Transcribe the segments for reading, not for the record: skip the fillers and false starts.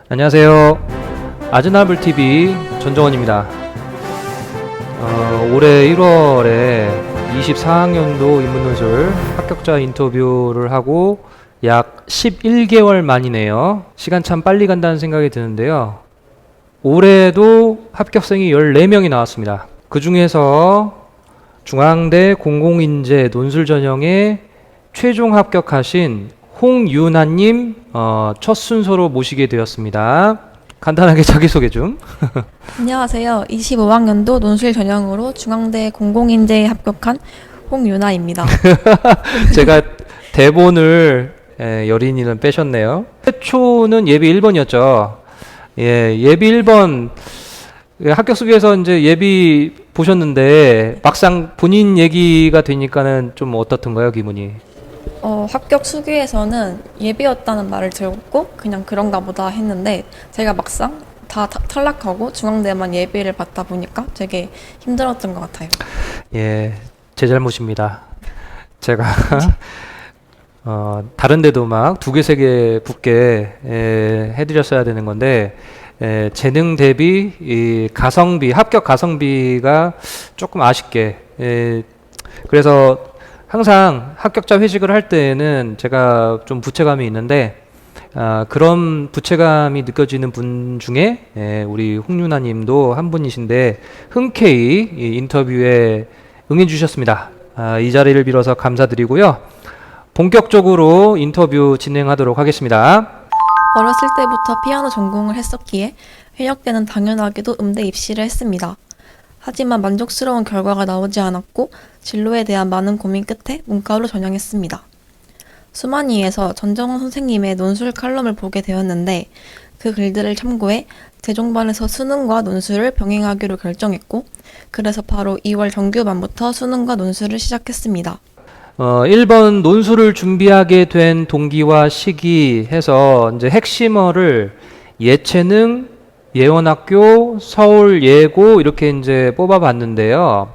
안녕하세요. 아즈나블TV 전정원입니다. 올해 1월에 24학년도 인문논술 합격자 인터뷰를 하고 약 11개월 만이네요. 시간 참 빨리 간다는 생각이 드는데요. 올해도 합격생이 14명이 나왔습니다. 그 중에서 중앙대 공공인재 논술 전형에 최종 합격하신 홍윤아님 첫 순서로 모시게 되었습니다. 간단하게 자기소개 좀. 안녕하세요. 25학년도 논술 전형으로 중앙대 공공인재에 합격한 홍윤아입니다. 제가 대본을 여린이는 빼셨네요. 최초는 예비 1번이었죠. 예비 1번 합격 수기에서 이제 예비 보셨는데 막상 본인 얘기가 되니까는 좀 어떻던가요, 기분이? 합격 수기에서는 예비였다는 말을 들었고 그냥 그런가 보다 했는데 제가 막상 다 탈락하고 중앙대만 예비를 받다 보니까 되게 힘들었던 것 같아요. 예, 제 잘못입니다. 제가 다른 데도 막 2개, 3개 붙게 해드렸어야 되는 건데 재능 대비 이 가성비, 합격 가성비가 조금 아쉽게 그래서 항상 합격자 회식을 할 때에는 제가 좀 부채감이 있는데 그런 부채감이 느껴지는 분 중에 우리 홍윤아 님도 한 분이신데 흔쾌히 이 인터뷰에 응해 주셨습니다. 이 자리를 빌어서 감사드리고요. 본격적으로 인터뷰 진행하도록 하겠습니다. 어렸을 때부터 피아노 전공을 했었기에 현역 때는 당연하게도 음대 입시를 했습니다. 하지만 만족스러운 결과가 나오지 않았고 진로에 대한 많은 고민 끝에 문과로 전향했습니다. 수만이에서 전정원 선생님의 논술 칼럼을 보게 되었는데 그 글들을 참고해 대종반에서 수능과 논술을 병행하기로 결정했고 그래서 바로 2월 정규반부터 수능과 논술을 시작했습니다. 1번 논술을 준비하게 된 동기와 시기 해서 이제 핵심어를 예체능, 예원학교, 서울예고 이렇게 이제 뽑아봤는데요.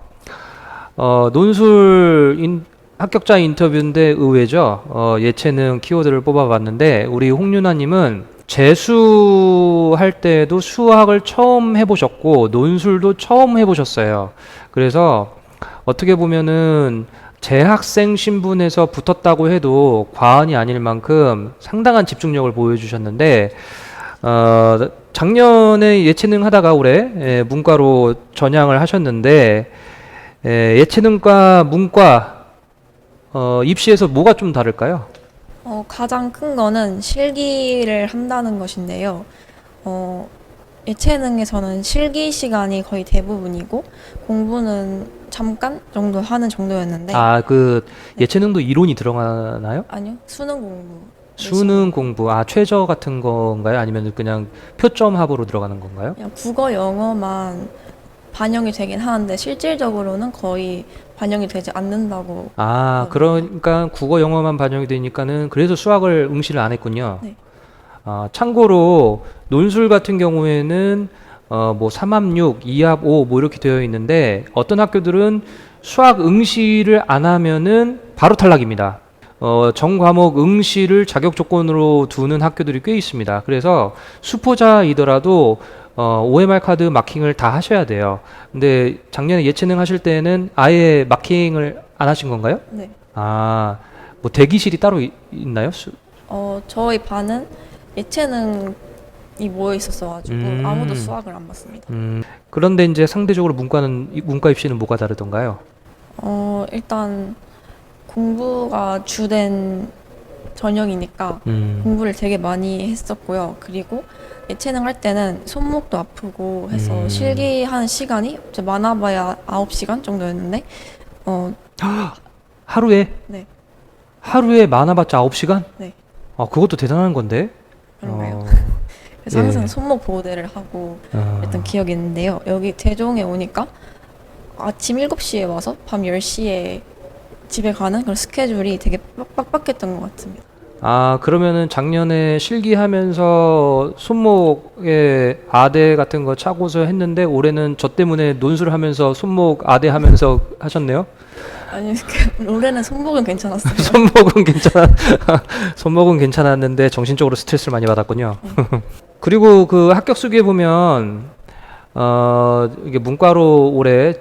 논술 합격자 인터뷰인데 의외죠. 예체능 키워드를 뽑아봤는데 우리 홍윤아님은 재수할 때도 수학을 처음 해보셨고 논술도 처음 해보셨어요. 그래서 어떻게 보면은 재학생 신분에서 붙었다고 해도 과언이 아닐 만큼 상당한 집중력을 보여주셨는데 작년에 예체능 하다가 올해 문과로 전향을 하셨는데 예체능과 문과 입시에서 뭐가 좀 다를까요? 가장 큰 거는 실기를 한다는 것인데요. 예체능에서는 실기 시간이 거의 대부분이고 공부는 잠깐 정도 하는 정도였는데 그 예체능도 이론이 들어가나요? 아니요. 수능 공부. 수능 공부, 최저 같은 건가요? 아니면 그냥 표점 합으로 들어가는 건가요? 그냥 국어, 영어만 반영이 되긴 하는데 실질적으로는 거의 반영이 되지 않는다고. 그러니까 국어, 영어만 반영이 되니까는 그래서 수학을 응시를 안 했군요. 네. 참고로 논술 같은 경우에는 뭐 3합6, 2합 5 뭐 이렇게 되어 있는데 어떤 학교들은 수학 응시를 안 하면은 바로 탈락입니다. 전 과목 응시를 자격 조건으로 두는 학교들이 꽤 있습니다. 그래서 수포자이더라도 OMR 카드 마킹을 다 하셔야 돼요. 근데 작년에 예체능 하실 때는 아예 마킹을 안 하신 건가요? 네. 뭐 대기실이 따로 있나요? 저희 반은 예체능이 모여 있었어가지고 아무도 수학을 안 봤습니다. 그런데 이제 상대적으로 문과 입시는 뭐가 다르던가요? 일단 공부가 주된 전형이니까 공부를 되게 많이 했었고요. 그리고 예체능 할 때는 손목도 아프고 해서 실기하는 시간이 많아봐야 9시간 정도였는데 하루에? 네. 하루에 많아봤자 9시간? 네. 그것도 대단한 건데? 그런가요? 그래서 항상 손목 보호대를 하고 했던 기억이 있는데요. 여기 대종에 오니까 아침 7시에 와서 밤 10시에 집에 가는 그런 스케줄이 되게 빡빡했던 것 같습니다. 그러면은 작년에 실기하면서 손목에 아대 같은 거 차고서 했는데 올해는 저 때문에 논술을 하면서 손목 아대 하면서 하셨네요? 아니, 올해는 손목은 괜찮았어요. 손목은 괜찮았는데 정신적으로 스트레스를 많이 받았군요. 그리고 그 합격 수기에 보면 이게 문과로 올해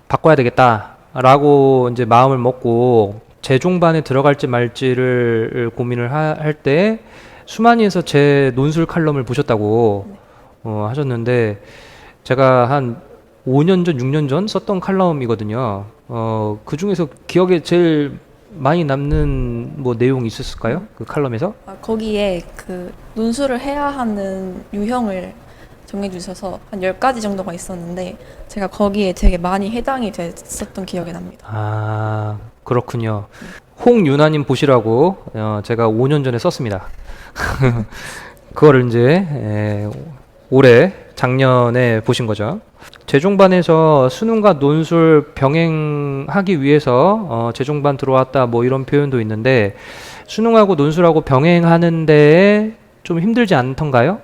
바꿔야 되겠다라고 이제 마음을 먹고 재종반에 들어갈지 말지를 고민을 할 때 수만이에서 제 논술 칼럼을 보셨다고 하셨는데 제가 한 5년 전, 6년 전 썼던 칼럼이거든요. 그 중에서 기억에 제일 많이 남는 뭐 내용이 있었을까요? 그 칼럼에서? 거기에 그 논술을 해야 하는 유형을 정해주셔서 한 10가지 정도가 있었는데 제가 거기에 되게 많이 해당이 됐었던 기억이 납니다. 아, 그렇군요. 홍윤아님 보시라고 제가 5년 전에 썼습니다. 그거를 이제 올해 작년에 보신 거죠. 재종반에서 수능과 논술 병행하기 위해서 재종반 들어왔다 뭐 이런 표현도 있는데 수능하고 논술하고 병행하는데 좀 힘들지 않던가요?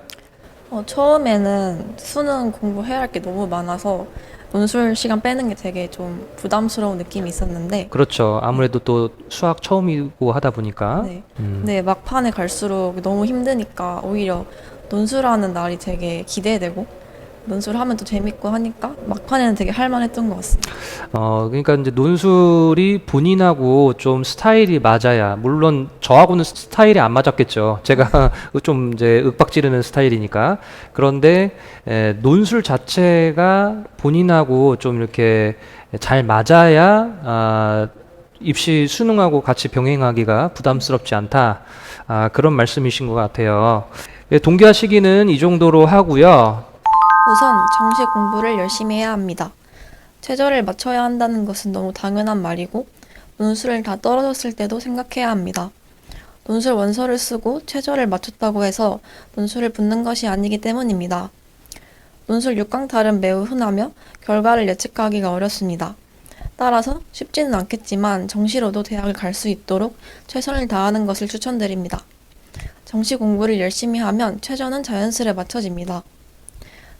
처음에는 수능 공부해야 할 게 너무 많아서 논술 시간 빼는 게 되게 좀 부담스러운 느낌이 있었는데 그렇죠. 아무래도 또 수학 처음이고 하다 보니까. 네. 네, 막판에 갈수록 너무 힘드니까 오히려 논술하는 날이 되게 기대되고 논술하면 또 재밌고 하니까 막판에는 되게 할만했던 것 같습니다. 그러니까 이제 논술이 본인하고 좀 스타일이 맞아야, 물론 저하고는 스타일이 안 맞았겠죠. 제가 좀 이제 윽박 지르는 스타일이니까. 그런데 논술 자체가 본인하고 좀 이렇게 잘 맞아야 입시 수능하고 같이 병행하기가 부담스럽지 않다. 그런 말씀이신 것 같아요. 동기화 시기는 이 정도로 하고요. 우선 정시 공부를 열심히 해야 합니다. 최저를 맞춰야 한다는 것은 너무 당연한 말이고 논술을 다 떨어졌을 때도 생각해야 합니다. 논술 원서를 쓰고 최저를 맞췄다고 해서 논술을 붙는 것이 아니기 때문입니다. 논술 6강탈은 매우 흔하며 결과를 예측하기가 어렵습니다. 따라서 쉽지는 않겠지만 정시로도 대학을 갈 수 있도록 최선을 다하는 것을 추천드립니다. 정시 공부를 열심히 하면 최저는 자연스레 맞춰집니다.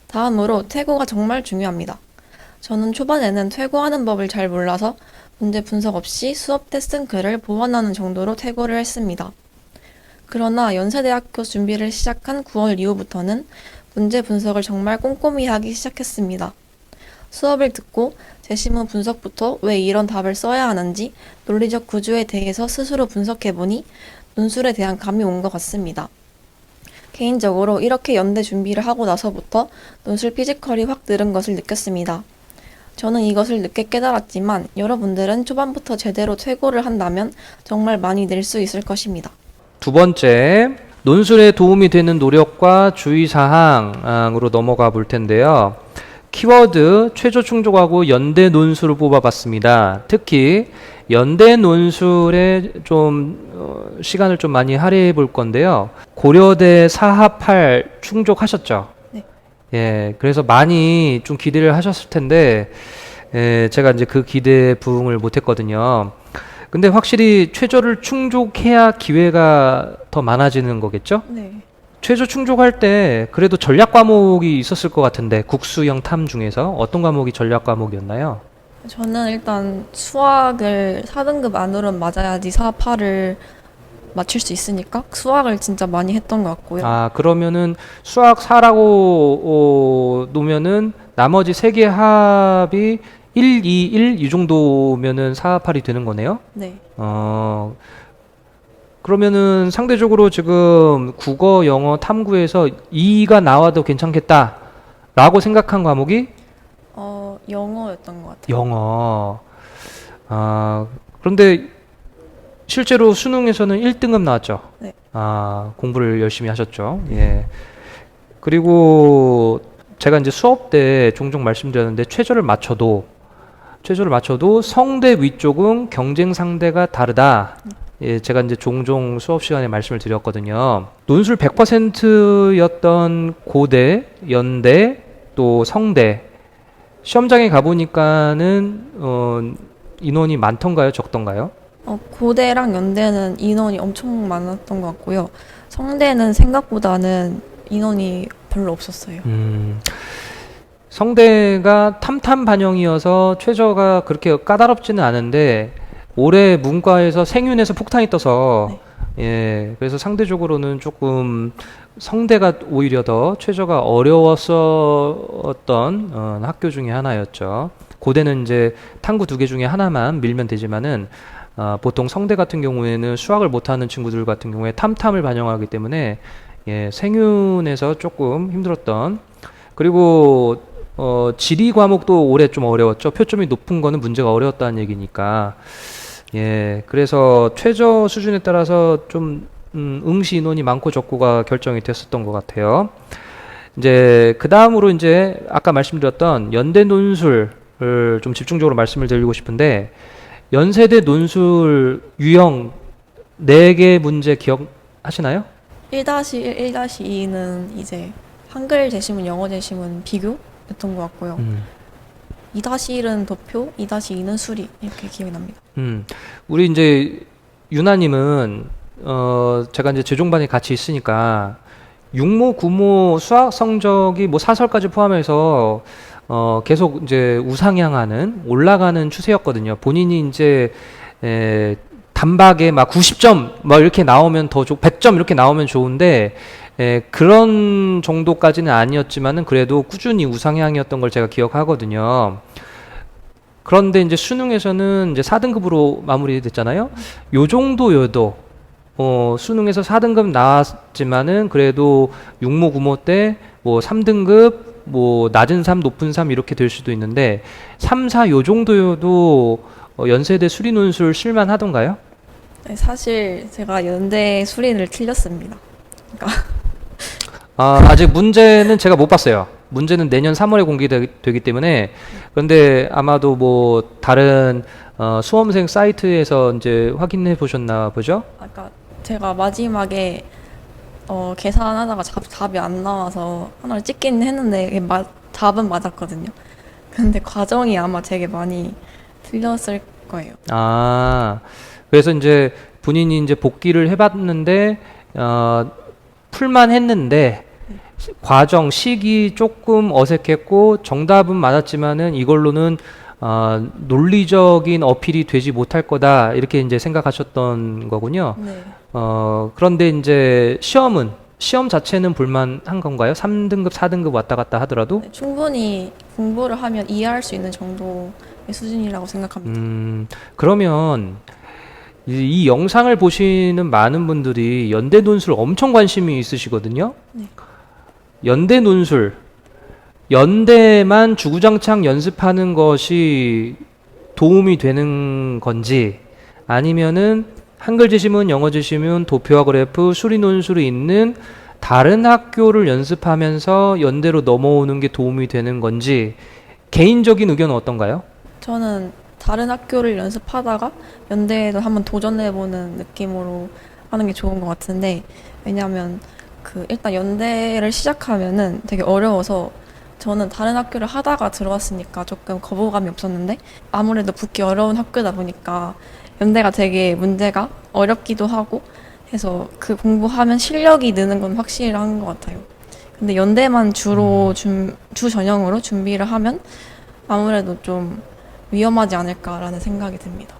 다음으로 퇴고가 정말 중요합니다. 저는 초반에는 퇴고하는 법을 잘 몰라서 문제 분석 없이 수업 때 쓴 글을 보완하는 정도로 퇴고를 했습니다. 그러나 연세대학교 준비를 시작한 9월 이후부터는 문제 분석을 정말 꼼꼼히 하기 시작했습니다. 수업을 듣고 제시문 분석부터 왜 이런 답을 써야 하는지 논리적 구조에 대해서 스스로 분석해보니 논술에 대한 감이 온 것 같습니다. 개인적으로 이렇게 연대 준비를 하고 나서부터 논술 피지컬이 확 늘은 것을 느꼈습니다. 저는 이것을 늦게 깨달았지만 여러분들은 초반부터 제대로 퇴고를 한다면 정말 많이 늘 수 있을 것입니다. 두 번째, 논술에 도움이 되는 노력과 주의사항으로 넘어가 볼 텐데요. 키워드 최저 충족하고 연대 논술을 뽑아봤습니다. 특히 연대 논술에 좀 시간을 좀 많이 할애해 볼 건데요. 고려대 사합할 충족하셨죠? 네. 예, 그래서 많이 좀 기대를 하셨을 텐데 제가 이제 그 기대에 부응을 못했거든요. 근데 확실히 최저를 충족해야 기회가 더 많아지는 거겠죠? 네. 최저 충족할 때 그래도 전략 과목이 있었을 것 같은데 국수형 탐 중에서 어떤 과목이 전략 과목이었나요? 저는 일단 수학을 4등급 안으로는 맞아야지 사파를 맞출 수 있으니까 수학을 진짜 많이 했던 것 같고요. 그러면은 수학 4라고 놓으면은 나머지 세 개 합이 1, 2, 1 이 정도면은 4, 8이 되는 거네요? 네. 그러면은 상대적으로 지금 국어, 영어, 탐구에서 2가 나와도 괜찮겠다라고 생각한 과목이 영어였던 것 같아요. 영어. 그런데 실제로 수능에서는 1등급 나왔죠? 네. 공부를 열심히 하셨죠? 예. 그리고 제가 이제 수업 때 종종 말씀드렸는데 최저를 맞춰도 성대 위쪽은 경쟁 상대가 다르다. 예, 제가 이제 종종 수업 시간에 말씀을 드렸거든요. 논술 100%였던 고대, 연대, 또 성대 시험장에 가보니까는 인원이 많던가요, 적던가요? 고대랑 연대는 인원이 엄청 많았던 것 같고요. 성대는 생각보다는 인원이 별로 없었어요. 성대가 탐탐 반영이어서 최저가 그렇게 까다롭지는 않은데 올해 문과에서 생윤에서 폭탄이 떠서 네. 예, 그래서 상대적으로는 조금 성대가 오히려 더 최저가 어려웠었던 학교 중에 하나였죠. 고대는 이제 탐구 2개 중에 하나만 밀면 되지만은 보통 성대 같은 경우에는 수학을 못하는 친구들 같은 경우에 탐탐을 반영하기 때문에 예, 생윤에서 조금 힘들었던. 그리고 지리 과목도 올해 좀 어려웠죠. 표점이 높은 거는 문제가 어려웠다는 얘기니까. 예, 그래서 최저 수준에 따라서 좀 응시 인원이 많고 적고가 결정이 됐었던 것 같아요. 이제 그 다음으로 이제 아까 말씀드렸던 연대 논술을 좀 집중적으로 말씀을 드리고 싶은데, 연세대 논술 유형 4개 문제 기억하시나요? 1-1, 1-2는 이제 한글 제시문, 영어 제시문 비교였던 것 같고요. 2-1은 도표, 2-2는 수리 이렇게 기억이 납니다. 우리 이제 유나님은 제가 이제 재종반에 같이 있으니까 육모, 구모 수학 성적이 뭐 사설까지 포함해서 계속 이제 우상향하는 올라가는 추세였거든요. 본인이 이제 단박에 막 90점 막 이렇게 나오면 더 100점 이렇게 나오면 좋은데 그런 정도까지는 아니었지만은 그래도 꾸준히 우상향이었던 걸 제가 기억하거든요. 그런데 이제 수능에서는 이제 4등급으로 마무리됐잖아요. 요 정도여도 수능에서 4등급 나왔지만은 그래도 육모, 구모 때 뭐 3등급, 뭐 낮은 3, 높은 3 이렇게 될 수도 있는데 3, 4 요 정도여도 연세대 수리 논술 실만하던가요? 네, 사실 제가 연대 수리를 틀렸습니다. 그러니까 아직 문제는 제가 못 봤어요. 문제는 내년 3월에 공개되기 때문에. 그런데 아마도 뭐 다른 수험생 사이트에서 이제 확인해 보셨나 보죠? 아까 제가 마지막에 계산하다가 답이 안 나와서 하나를 찍긴 했는데 이게 답은 맞았거든요. 근데 과정이 아마 되게 많이 틀렸을 거예요. 그래서 이제 본인이 이제 복기를 해봤는데 풀만 했는데 과정 시기 조금 어색했고 정답은 맞았지만은 이걸로는 논리적인 어필이 되지 못할 거다 이렇게 이제 생각하셨던 거군요. 네. 그런데 이제 시험 자체는 볼만한 건가요? 3등급, 4등급 왔다 갔다 하더라도? 네, 충분히 공부를 하면 이해할 수 있는 정도의 수준이라고 생각합니다. 그러면 이 영상을 보시는 많은 분들이 연대 논술 엄청 관심이 있으시거든요. 네. 연대 논술, 연대만 주구장창 연습하는 것이 도움이 되는 건지, 아니면은 한글 제시문, 영어 제시문, 도표와 그래프, 수리 논술이 있는 다른 학교를 연습하면서 연대로 넘어오는 게 도움이 되는 건지, 개인적인 의견은 어떤가요? 저는 다른 학교를 연습하다가 연대에도 한번 도전해보는 느낌으로 하는 게 좋은 것 같은데, 왜냐하면 일단 연대를 시작하면은 되게 어려워서 저는 다른 학교를 하다가 들어왔으니까 조금 거부감이 없었는데, 아무래도 붙기 어려운 학교다 보니까 연대가 되게 문제가 어렵기도 하고 해서 공부하면 실력이 느는 건 확실한 것 같아요. 근데 연대만 주로 주 전형으로 준비를 하면 아무래도 좀 위험하지 않을까라는 생각이 듭니다.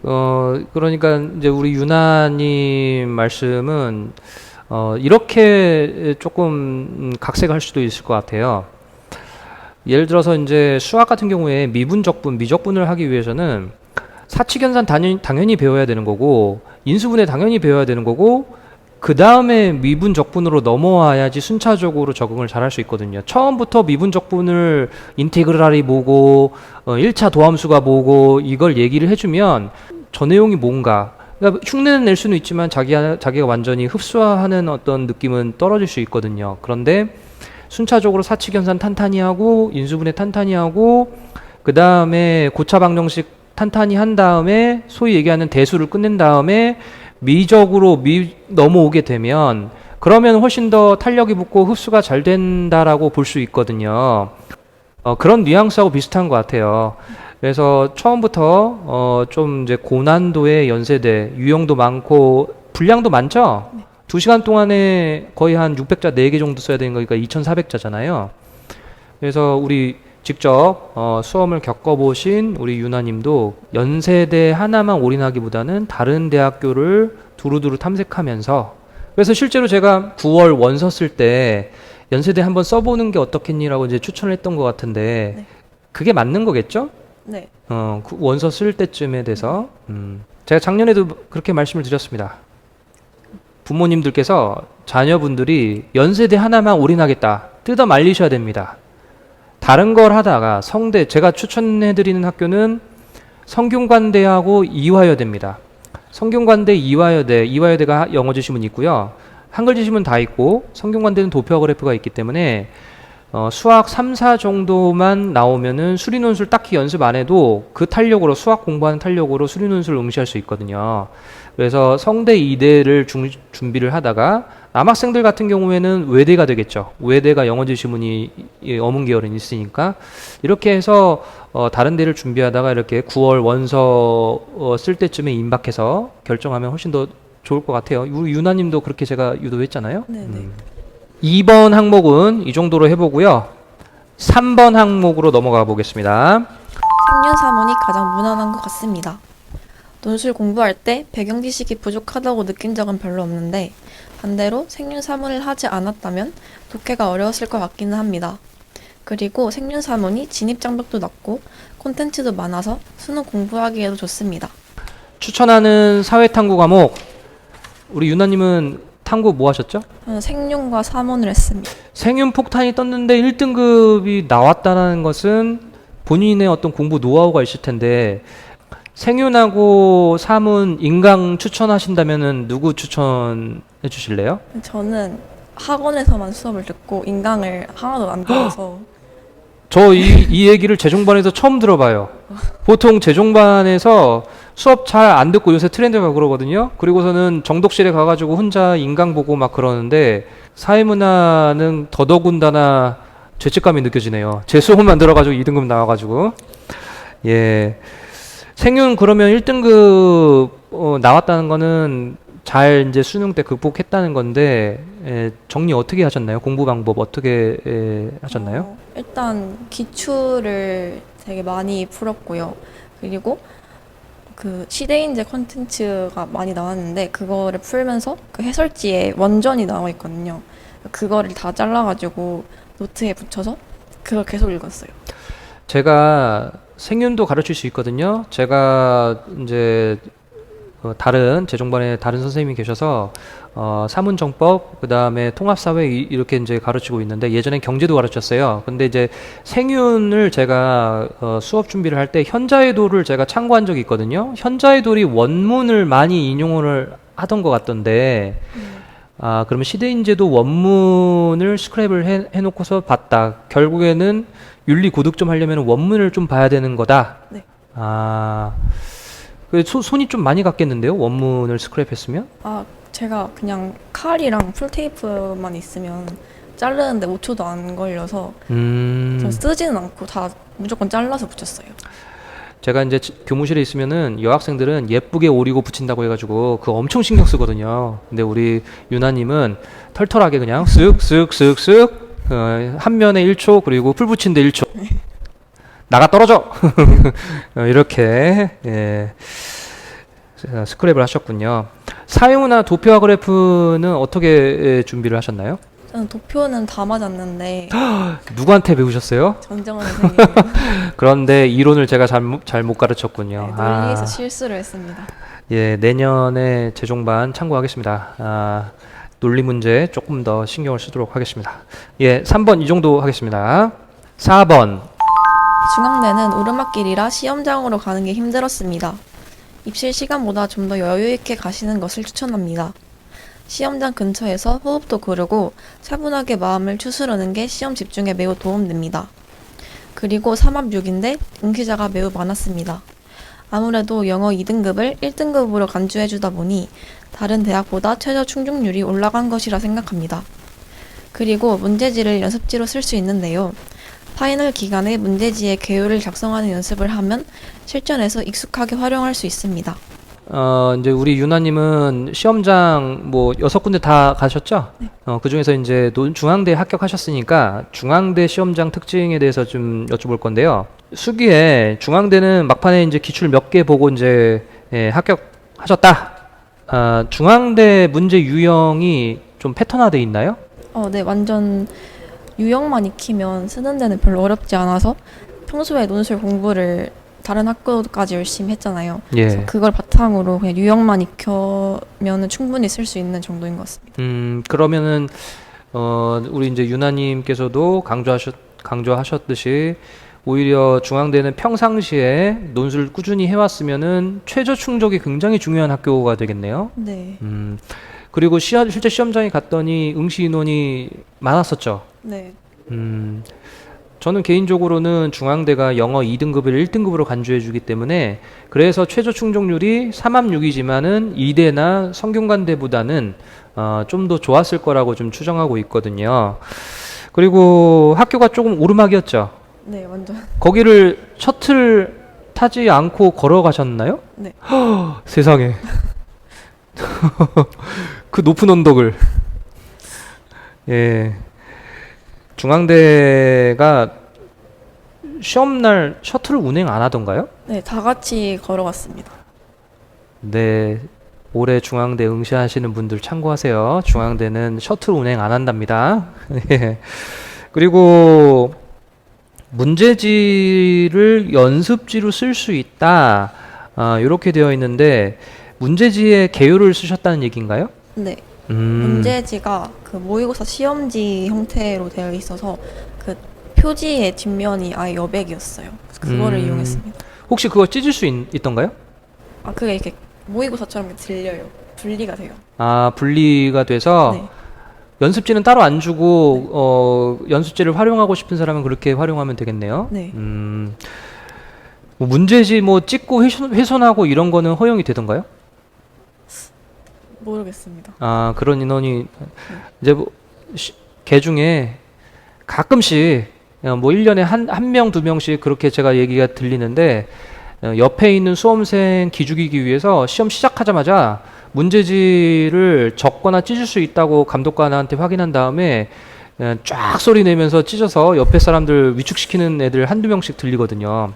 그러니까 이제 우리 유나님 말씀은 이렇게 조금 각색할 수도 있을 것 같아요. 예를 들어서 이제 수학 같은 경우에 미분적분, 미적분을 하기 위해서는 사칙연산 당연히 배워야 되는 거고, 인수분해 당연히 배워야 되는 거고, 그 다음에 미분적분으로 넘어와야지 순차적으로 적응을 잘 할 수 있거든요. 처음부터 미분적분을 인테그랄이 뭐고 1차 도함수가 뭐고 이걸 얘기를 해주면 저 내용이 뭔가, 그러니까 흉내는 낼 수는 있지만 자기가 완전히 흡수하는 어떤 느낌은 떨어질 수 있거든요. 그런데 순차적으로 사칙연산 탄탄히 하고 인수분해 탄탄히 하고 그 다음에 고차방정식 탄탄히 한 다음에 소위 얘기하는 대수를 끝낸 다음에 미적으로 넘어오게 되면 그러면 훨씬 더 탄력이 붙고 흡수가 잘 된다라고 볼 수 있거든요. 그런 뉘앙스하고 비슷한 것 같아요. 그래서 처음부터 좀 이제 고난도의 연세대, 유형도 많고 분량도 많죠? 네. 2시간 동안에 거의 한 600자 4개 정도 써야 되는 거니까 2400자잖아요. 그래서 우리 직접 수험을 겪어보신 우리 유나님도 연세대 하나만 올인하기보다는 다른 대학교를 두루두루 탐색하면서 그래서 실제로 제가 9월 원서 쓸 때 연세대 한번 써보는 게 어떻겠니라고 이제 추천을 했던 것 같은데 네. 그게 맞는 거겠죠? 네. 그 원서 쓸 때쯤에 돼서 제가 작년에도 그렇게 말씀을 드렸습니다. 부모님들께서 자녀분들이 연세대 하나만 올인하겠다 뜯어 말리셔야 됩니다. 다른 걸 하다가 성대, 제가 추천해드리는 학교는 성균관대하고 이화여대입니다. 성균관대, 이화여대, 이화여대가 영어 지시문 있고요. 한글 지시문 다 있고 성균관대는 도표그래프가 있기 때문에 수학 3, 4 정도만 나오면은 수리논술 딱히 연습 안 해도 그 탄력으로 수학 공부하는 탄력으로 수리논술 응시할 수 있거든요. 그래서 성대 2대를 준비를 하다가 남학생들 같은 경우에는 외대가 되겠죠. 외대가 영어 지시문이 어문 계열은 있으니까 이렇게 해서 다른 데를 준비하다가 이렇게 9월 원서 쓸 때쯤에 임박해서 결정하면 훨씬 더 좋을 것 같아요. 우리 유나님도 그렇게 제가 유도했잖아요. 네네. 2번 항목은 이 정도로 해보고요. 3번 항목으로 넘어가 보겠습니다. 생윤사문이 가장 무난한 것 같습니다. 논술 공부할 때 배경 지식이 부족하다고 느낀 적은 별로 없는데 반대로 생윤사문을 하지 않았다면 독해가 어려웠을 것 같기는 합니다. 그리고 생윤사문이 진입장벽도 낮고 콘텐츠도 많아서 수능 공부하기에도 좋습니다. 추천하는 사회탐구 과목, 우리 유나님은 탐구 뭐 하셨죠? 저는 생윤과 사문을 했습니다. 생윤 폭탄이 떴는데 1등급이 나왔다는 것은 본인의 어떤 공부 노하우가 있을 텐데 생윤하고 사문 인강 추천하신다면은 누구 추천해 주실래요? 저는 학원에서만 수업을 듣고 인강을 하나도 안 들어서 저 이 얘기를 재종반에서 처음 들어봐요. 보통 재종반에서 수업 잘 안 듣고 요새 트렌드가 그러거든요. 그리고서는 정독실에 가가지고 혼자 인강 보고 막 그러는데 사회문화는 더더군다나 죄책감이 느껴지네요. 제 수업만 들어가지고 2등급 나와가지고. 예. 생윤 그러면 1등급 나왔다는 거는 잘 이제 수능 때 극복했다는 건데 정리 어떻게 하셨나요? 공부 방법 어떻게 하셨나요? 일단 기출을 되게 많이 풀었고요. 그리고 그 시대인재 콘텐츠가 많이 나왔는데 그거를 풀면서 그 해설지에 원전이 나와 있거든요. 그거를 다 잘라가지고 노트에 붙여서 그걸 계속 읽었어요. 제가 생윤도 가르칠 수 있거든요. 제가 이제 다른 재종반에 다른 선생님이 계셔서 사문정법 그다음에 통합사회 이렇게 이제 가르치고 있는데 예전엔 경제도 가르쳤어요. 근데 이제 생윤을 제가 수업 준비를 할 때 현자의도를 제가 참고한 적이 있거든요. 현자의도리 원문을 많이 인용을 하던 것 같던데 그러면 시대인재도 원문을 스크랩을 해놓고서 봤다. 결국에는 윤리 고득점 하려면 원문을 좀 봐야 되는 거다. 네. 손이 좀 많이 갔겠는데요? 원문을 스크랩했으면? 제가 그냥 칼이랑 풀테이프만 있으면 자르는데 5초도 안 걸려서 전 쓰지는 않고 다 무조건 잘라서 붙였어요. 제가 이제 교무실에 있으면은 여학생들은 예쁘게 오리고 붙인다고 해가지고 그거 엄청 신경 쓰거든요. 근데 우리 유나님은 털털하게 그냥 쓱쓱쓱쓱 한 면에 1초 그리고 풀 붙인데 1초 나가 떨어져 이렇게 스크랩을 하셨군요. 사회문화 도표와 그래프는 어떻게 준비를 하셨나요? 저는 도표는 다 맞았는데 누구한테 배우셨어요? 정정원 선생님 그런데 이론을 제가 잘 못 가르쳤군요. 논리에서 실수를 했습니다. 예, 내년에 재종반 참고하겠습니다. 논리 문제 조금 더 신경을 쓰도록 하겠습니다. 예, 3번 이 정도 하겠습니다. 4번. 중앙대는 오르막길이라 시험장으로 가는 게 힘들었습니다. 입실 시간보다 좀 더 여유 있게 가시는 것을 추천합니다. 시험장 근처에서 호흡도 고르고 차분하게 마음을 추스르는 게 시험 집중에 매우 도움됩니다. 그리고 3합 6인데 응시자가 매우 많았습니다. 아무래도 영어 2등급을 1등급으로 간주해주다 보니 다른 대학보다 최저 충족률이 올라간 것이라 생각합니다. 그리고 문제지를 연습지로 쓸 수 있는데요. 파이널 기간에 문제지의 개요를 작성하는 연습을 하면 실전에서 익숙하게 활용할 수 있습니다. 이제 우리 유나님은 시험장 뭐 6군데 다 가셨죠? 네. 그 중에서 이제 중앙대 합격하셨으니까 중앙대 시험장 특징에 대해서 좀 여쭤볼 건데요. 수기에 중앙대는 막판에 이제 기출 몇 개 보고 이제 합격하셨다. 중앙대 문제 유형이 좀 패턴화돼 있나요? 네, 완전 유형만 익히면 쓰는 데는 별로 어렵지 않아서 평소에 논술 공부를 다른 학교까지 열심히 했잖아요. 그래서 예. 그걸 바탕으로 그냥 유형만 익혀면 충분히 쓸 수 있는 정도인 것 같습니다. 그러면은 우리 이제 유나님께서도 강조하셨듯이 오히려 중앙대는 평상시에 논술 꾸준히 해왔으면은 최저 충족이 굉장히 중요한 학교가 되겠네요. 네. 그리고 실제 시험장에 갔더니 응시 인원이 많았었죠. 네. 저는 개인적으로는 중앙대가 영어 2등급을 1등급으로 간주해주기 때문에 그래서 최저 충족률이 3합6이지만은 이대나 성균관대보다는 좀 더 좋았을 거라고 좀 추정하고 있거든요. 그리고 학교가 조금 오르막이었죠. 네, 완전. 거기를 셔틀 타지 않고 걸어가셨나요? 네. 세상에. 그 높은 언덕을. 예. 중앙대가 시험날 셔틀을 운행 안 하던가요? 네, 다 같이 걸어갔습니다. 네. 올해 중앙대 응시하시는 분들 참고하세요. 중앙대는 셔틀 운행 안 한답니다. 예. 그리고 문제지를 연습지로 쓸 수 있다. 이렇게 되어 있는데 문제지에 개요를 쓰셨다는 얘기인가요? 네. 음, 문제지가 그 모의고사 시험지 형태로 되어 있어서 그 표지의 뒷면이 아예 여백이었어요. 그래서 그거를 음. 이용했습니다. 혹시 그거 찢을 수 있던가요? 그게 이렇게 모의고사처럼 이렇게 들려요. 분리가 돼요. 분리가 돼서 네. 연습지는 따로 안 주고 연습지를 활용하고 싶은 사람은 그렇게 활용하면 되겠네요. 네. 뭐 문제지 뭐 찍고 훼손하고 이런 거는 허용이 되던가요? 모르겠습니다. 그런 인원이 이제 뭐 개 중에 가끔씩 뭐 1년에 한 명, 두 명씩 그렇게 제가 얘기가 들리는데 옆에 있는 수험생 기죽이기 위해서 시험 시작하자마자 문제지를 적거나 찢을 수 있다고 감독관한테 확인한 다음에 쫙 소리 내면서 찢어서 옆에 사람들 위축시키는 애들 한두 명씩 들리거든요.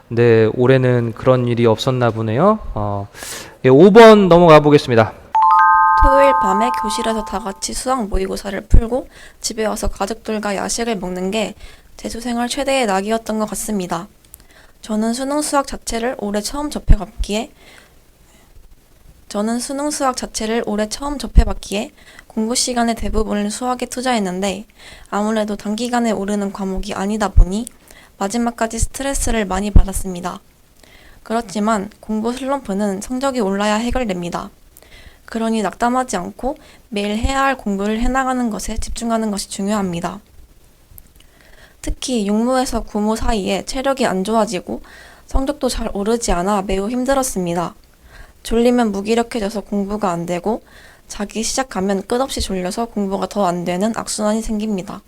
근데 올해는 그런 일이 없었나 보네요. 5번 넘어가 보겠습니다. 토요일 밤에 교실에서 다 같이 수학 모의고사를 풀고 집에 와서 가족들과 야식을 먹는 게 재수생활 최대의 낙이었던 것 같습니다. 저는 수능 수학 자체를 올해 처음 접해봤기에 공부 시간의 대부분을 수학에 투자했는데 아무래도 단기간에 오르는 과목이 아니다 보니 마지막까지 스트레스를 많이 받았습니다. 그렇지만 공부 슬럼프는 성적이 올라야 해결됩니다. 그러니 낙담하지 않고 매일 해야 할 공부를 해나가는 것에 집중하는 것이 중요합니다. 특히 육모에서 구모 사이에 체력이 안 좋아지고 성적도 잘 오르지 않아 매우 힘들었습니다. 졸리면 무기력해져서 공부가 안 되고 자기 시작하면 끝없이 졸려서 공부가 더 안 되는 악순환이 생깁니다.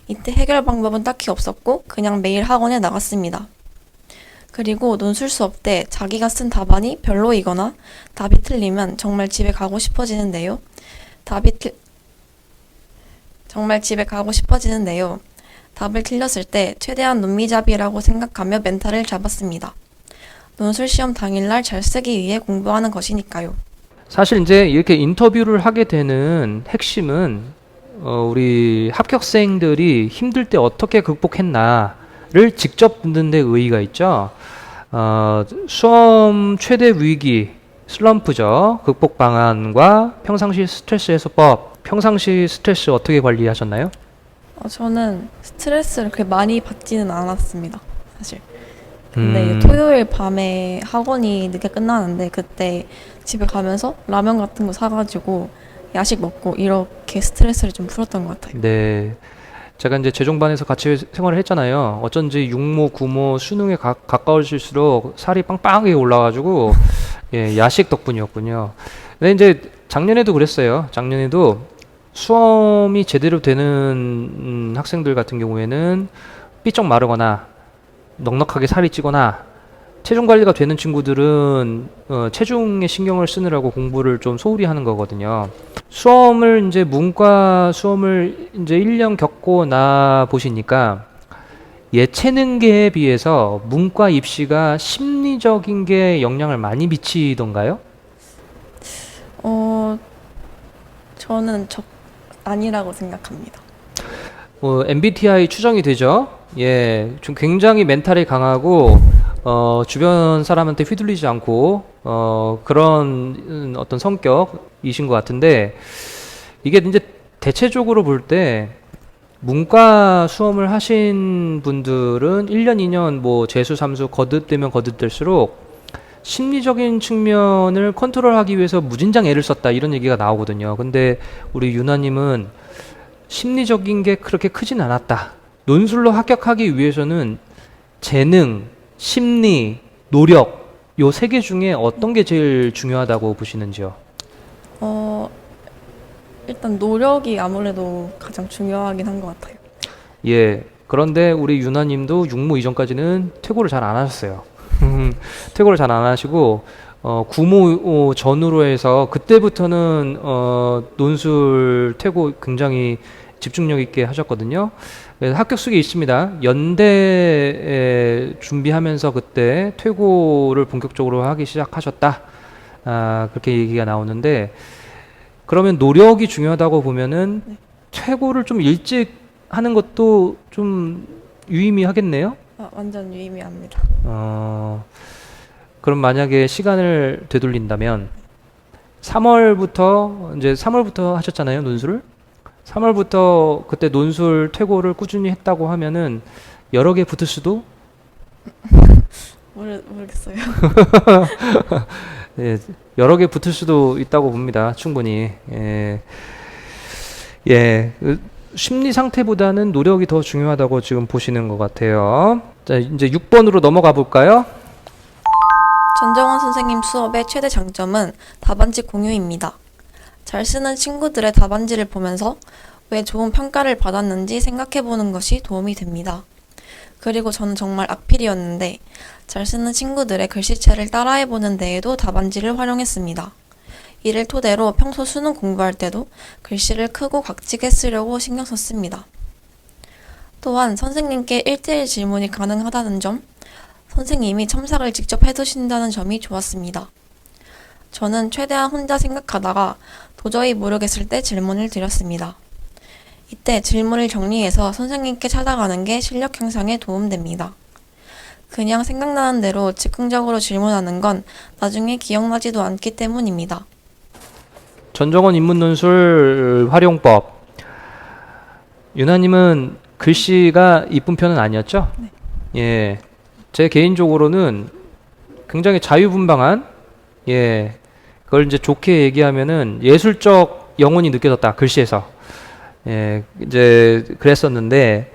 이때 해결 방법은 딱히 없었고 그냥 매일 학원에 나갔습니다. 그리고 논술 수업 때 자기가 쓴 답안이 별로이거나 답이 틀리면 정말 집에 가고 싶어지는데요. 답을 틀렸을 때 최대한 논미잡이라고 생각하며 멘탈을 잡았습니다. 논술 시험 당일날 잘 쓰기 위해 공부하는 것이니까요. 사실 이제 이렇게 인터뷰를 하게 되는 핵심은 우리 합격생들이 힘들 때 어떻게 극복했나를 직접 듣는 데 의의가 있죠. 수험 최대 위기, 슬럼프죠. 극복 방안과 평상시 스트레스 해소법. 평상시 스트레스 어떻게 관리하셨나요? 저는 스트레스를 그렇게 많이 받지는 않았습니다, 사실. 근데 음, 토요일 밤에 학원이 늦게 끝나는데 그때 집에 가면서 라면 같은 거 사가지고 야식 먹고 이렇게 스트레스를 좀 풀었던 것 같아요. 네. 제가 이제 재종반에서 같이 생활을 했잖아요. 어쩐지 육모, 구모, 수능에 가까워질수록 살이 빵빵하게 올라가지고, 예, 야식 덕분이었군요. 근데 이제 작년에도 그랬어요. 작년에도 수험이 제대로 되는 학생들 같은 경우에는 삐쩍 마르거나 넉넉하게 살이 찌거나 체중 관리가 되는 친구들은 체중에 신경을 쓰느라고 공부를 좀 소홀히 하는 거거든요. 수험을 이제 문과 수험을 이제 1년 겪고 나 보시니까 예체능계에 비해서 문과 입시가 심리적인 게 영향을 많이 미치던가요? 어, 저는 아니라고 생각합니다. MBTI 추정이 되죠. 예, 좀 굉장히 멘탈이 강하고 주변 사람한테 휘둘리지 않고 그런 어떤 성격이신 것 같은데 이게 이제 대체적으로 볼 때 문과 수험을 하신 분들은 1년, 2년 뭐 재수, 삼수 거듭되면 거듭될수록 심리적인 측면을 컨트롤하기 위해서 무진장 애를 썼다 이런 얘기가 나오거든요. 근데 우리 유나님은 심리적인 게 그렇게 크진 않았다. 논술로 합격하기 위해서는 재능, 심리, 노력 요 세 개 중에 어떤 게 제일 중요하다고 보시는지요? 어, 일단 노력이 아무래도 가장 중요하긴 한 것 같아요. 예. 그런데 우리 유나님도 육모 이전까지는 퇴고를 잘 안 하셨어요. 퇴고를 잘 안 하시고 구모 전후로 해서 그때부터는 논술 퇴고 굉장히 집중력 있게 하셨거든요. 그래서 합격수기 있습니다. 연대 준비하면서 그때 퇴고를 본격적으로 하기 시작하셨다. 그렇게 얘기가 나오는데 그러면 노력이 중요하다고 보면은 네. 퇴고를 좀 일찍 하는 것도 좀 유의미하겠네요. 완전 유의미합니다. 그럼 만약에 시간을 되돌린다면 3월부터 하셨잖아요, 논술을. 3월부터 그때 논술 퇴고를 꾸준히 했다고 하면은 여러 개 붙을 수도 모르겠어요. 예, 여러 개 붙을 수도 있다고 봅니다. 충분히. 예. 예. 심리 상태보다는 노력이 더 중요하다고 지금 보시는 것 같아요. 자, 이제 6번으로 넘어가 볼까요? 전정원 선생님 수업의 최대 장점은 답안지 공유입니다. 잘 쓰는 친구들의 답안지를 보면서 왜 좋은 평가를 받았는지 생각해보는 것이 도움이 됩니다. 그리고 저는 정말 악필이었는데 잘 쓰는 친구들의 글씨체를 따라해보는 데에도 답안지를 활용했습니다. 이를 토대로 평소 수능 공부할 때도 글씨를 크고 각지게 쓰려고 신경 썼습니다. 또한 선생님께 1대1 질문이 가능하다는 점, 선생님이 첨삭을 직접 해두신다는 점이 좋았습니다. 저는 최대한 혼자 생각하다가 도저히 모르겠을 때 질문을 드렸습니다. 이때 질문을 정리해서 선생님께 찾아가는 게 실력 향상에 도움됩니다. 그냥 생각나는 대로 즉흥적으로 질문하는 건 나중에 기억나지도 않기 때문입니다. 전정원 인문논술 활용법. 유나님은 글씨가 이쁜 편은 아니었죠? 네. 예. 제 개인적으로는 굉장히 자유분방한, 예. 그걸 이제 좋게 얘기하면은 예술적 영혼이 느껴졌다, 글씨에서. 예. 이제 그랬었는데,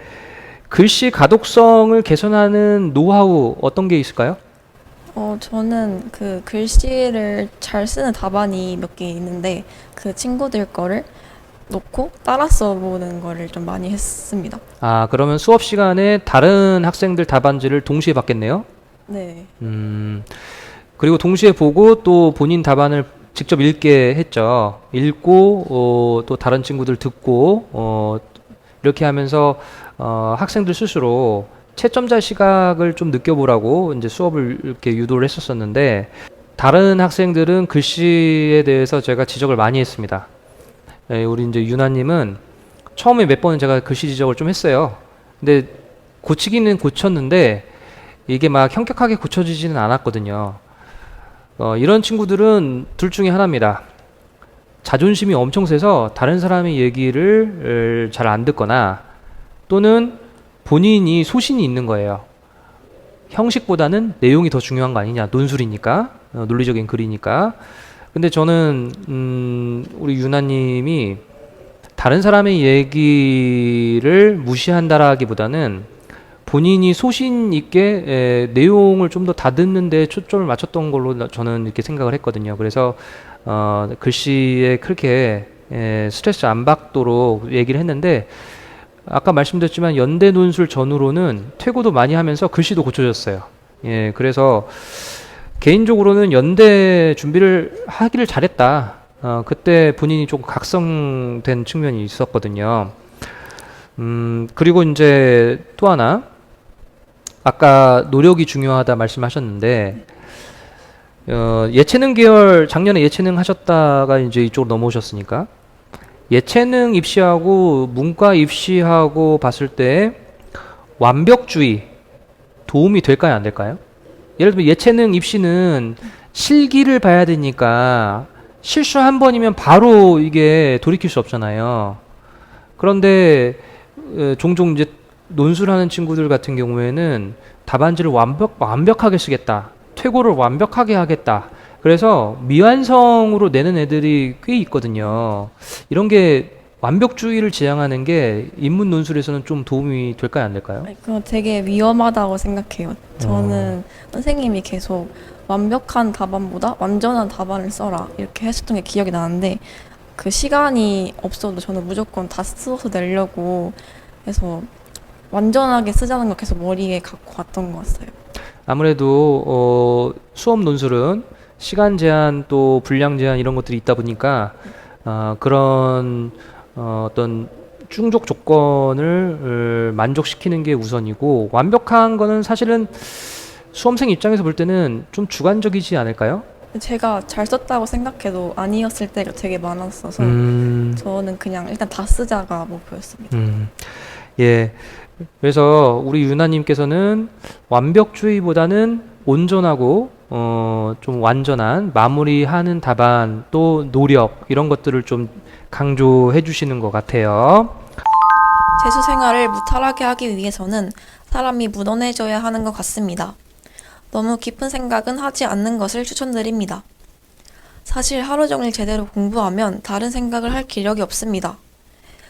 글씨 가독성을 개선하는 노하우 어떤 게 있을까요? 저는 그 글씨를 잘 쓰는 답안이 몇 개 있는데 그 친구들 거를 놓고 따라 써보는 거를 좀 많이 했습니다. 그러면 수업 시간에 다른 학생들 답안지를 동시에 받겠네요? 네. 그리고 동시에 보고 또 본인 답안을 직접 읽게 했죠. 읽고 또 다른 친구들 듣고 이렇게 하면서 학생들 스스로 채점자 시각을 좀 느껴보라고 이제 수업을 이렇게 유도를 했었었는데 다른 학생들은 글씨에 대해서 제가 지적을 많이 했습니다. 우리 이제 유나님은 처음에 몇 번은 제가 글씨 지적을 좀 했어요. 근데 고치기는 고쳤는데 이게 막 현격하게 고쳐지지는 않았거든요. 이런 친구들은 둘 중에 하나입니다. 자존심이 엄청 세서 다른 사람의 얘기를 잘 안 듣거나 또는 본인이 소신이 있는 거예요. 형식보다는 내용이 더 중요한 거 아니냐. 논술이니까, 논리적인 글이니까. 근데 저는 우리 유나님이 다른 사람의 얘기를 무시한다라기보다는 본인이 소신 있게 내용을 좀 더 다듬는 데 초점을 맞췄던 걸로 저는 이렇게 생각을 했거든요. 그래서 글씨에 그렇게 스트레스 안 받도록 얘기를 했는데 아까 말씀드렸지만 연대 논술 전후로는 퇴고도 많이 하면서 글씨도 고쳐졌어요. 예, 그래서 개인적으로는 연대 준비를 하기를 잘했다. 그때 본인이 조금 각성된 측면이 있었거든요. 그리고 이제 또 하나, 아까 노력이 중요하다 말씀하셨는데, 예체능 계열 작년에 예체능 하셨다가 이제 이쪽으로 넘어오셨으니까 예체능 입시하고 문과 입시하고 봤을 때 완벽주의 도움이 될까요, 안 될까요? 예를 들면 예체능 입시는 실기를 봐야 되니까 실수 한 번이면 바로 이게 돌이킬 수 없잖아요. 그런데 종종 이제 논술을 하는 친구들 같은 경우에는 답안지를 완벽하게 쓰겠다. 퇴고를 완벽하게 하겠다. 그래서 미완성으로 내는 애들이 꽤 있거든요. 이런 게 완벽주의를 지향하는 게 인문 논술에서는 좀 도움이 될까요, 안 될까요? 그거 되게 위험하다고 생각해요. 저는 선생님이 계속 완벽한 답안보다 완전한 답안을 써라 이렇게 했었던 게 기억이 나는데 그 시간이 없어도 저는 무조건 다 써서 내려고 해서 완전하게 쓰자는 걸 계속 머리에 갖고 왔던 것 같아요. 아무래도 수업 논술은 시간 제한 또 분량 제한 이런 것들이 있다 보니까 그런 어떤 충족 조건을 만족시키는 게 우선이고 완벽한 거는 사실은 수험생 입장에서 볼 때는 좀 주관적이지 않을까요? 제가 잘 썼다고 생각해도 아니었을 때가 되게 많았어서 저는 그냥 일단 다 쓰자가 목표였습니다. 예. 그래서 우리 유나님께서는 완벽주의보다는 온전하고 좀 완전한 마무리하는 답안 또 노력 이런 것들을 좀 강조해 주시는 것 같아요. 재수 생활을 무탈하게 하기 위해서는 사람이 묻어내줘야 하는 것 같습니다. 너무 깊은 생각은 하지 않는 것을 추천드립니다. 사실 하루 종일 제대로 공부하면 다른 생각을 할 기력이 없습니다.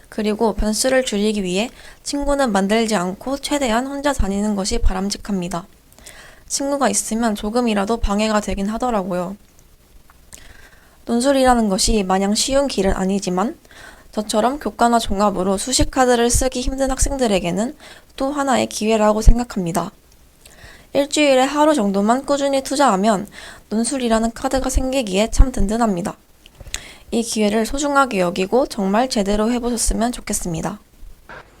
그리고 변수를 줄이기 위해 친구는 만들지 않고 최대한 혼자 다니는 것이 바람직합니다. 친구가 있으면 조금이라도 방해가 되긴 하더라고요. 논술이라는 것이 마냥 쉬운 길은 아니지만 저처럼 교과나 종합으로 수식 카드를 쓰기 힘든 학생들에게는 또 하나의 기회라고 생각합니다. 일주일에 하루 정도만 꾸준히 투자하면 논술이라는 카드가 생기기에 참 든든합니다. 이 기회를 소중하게 여기고 정말 제대로 해보셨으면 좋겠습니다.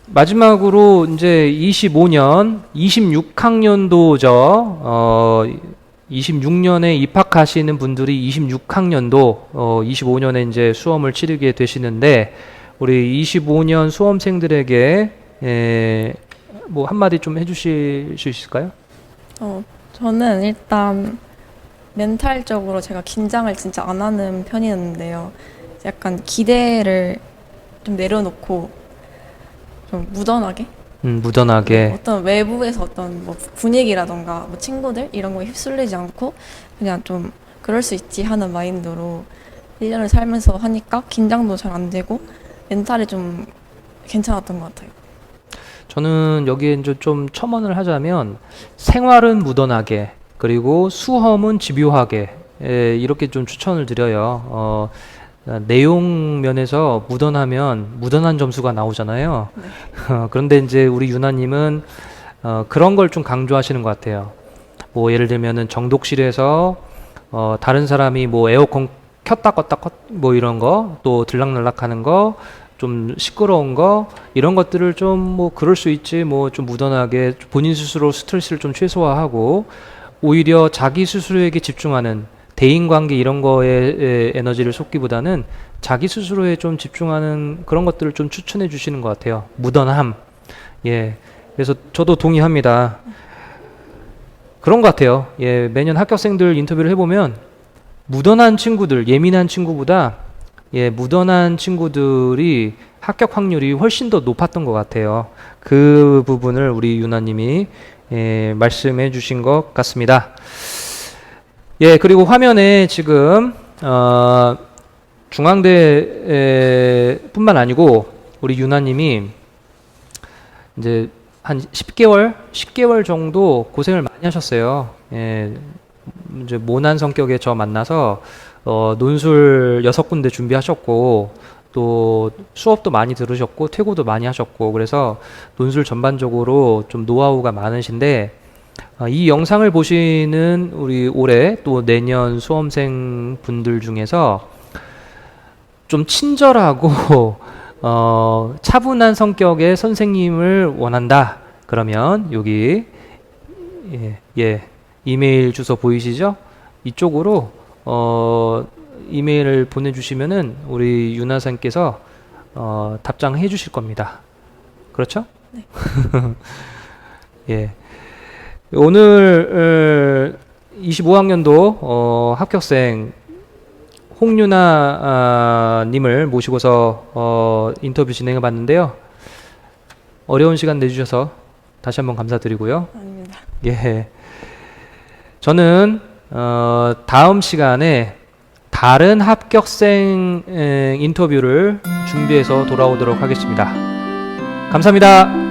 마지막으로 이제 25년, 26학년도죠. 26년에 입학하시는 분들이 26학년도, 25년에 이제 수험을 치르게 되시는데, 우리 25년 수험생들에게, 뭐 한마디 좀 해주실 수 있을까요? 저는 일단 멘탈적으로 제가 긴장을 진짜 안 하는 편이었는데요. 약간 기대를 좀 내려놓고 좀 무던하게 무던하게. 어떤 외부에서 어떤 뭐 분위기라던가 뭐 친구들 이런 거에 휩쓸리지 않고 그냥 좀 그럴 수 있지 하는 마인드로 1년을 살면서 하니까 긴장도 잘 안 되고 멘탈이 좀 괜찮았던 것 같아요. 저는 여기에 이제 좀 첨언을 하자면 생활은 무던하게 그리고 수험은 집요하게 이렇게 좀 추천을 드려요. 내용 면에서 무던하면 무던한 점수가 나오잖아요. 네. 그런데 이제 우리 유나님은 그런 걸 좀 강조하시는 것 같아요. 뭐 예를 들면은 정독실에서 다른 사람이 뭐 에어컨 켰다 껐다 뭐 이런 거 또 들락날락하는 거 좀 시끄러운 거 이런 것들을 좀 뭐 그럴 수 있지 뭐 좀 무던하게 본인 스스로 스트레스를 좀 최소화하고 오히려 자기 스스로에게 집중하는 대인관계 이런 거에 에너지를 쏟기보다는 자기 스스로에 좀 집중하는 그런 것들을 좀 추천해 주시는 것 같아요. 무던함. 예. 그래서 저도 동의합니다. 그런 것 같아요. 예. 매년 합격생들 인터뷰를 해보면 무던한 친구들, 예민한 친구보다 예, 무던한 친구들이 합격 확률이 훨씬 더 높았던 것 같아요. 그 부분을 우리 유나님이 말씀해 주신 것 같습니다. 예, 그리고 화면에 지금 중앙대 뿐만 아니고 우리 유나님이 이제 한 10개월 정도 고생을 많이 하셨어요. 예, 이제 모난 성격의 저 만나서 논술 6군데 준비하셨고 또 수업도 많이 들으셨고 퇴고도 많이 하셨고 그래서 논술 전반적으로 좀 노하우가 많으신데 이 영상을 보시는 우리 올해 또 내년 수험생 분들 중에서 좀 친절하고 차분한 성격의 선생님을 원한다. 그러면 여기 예, 이메일 주소 보이시죠? 이쪽으로 이메일을 보내주시면은 우리 윤하선께서 답장해 주실 겁니다. 그렇죠? 네. 예. 오늘 25학년도 합격생 홍윤아 님을 모시고서 인터뷰 진행해 봤는데요. 어려운 시간 내주셔서 다시 한번 감사드리고요. 아닙니다. 예. 저는 다음 시간에 다른 합격생 인터뷰를 준비해서 돌아오도록 하겠습니다. 감사합니다.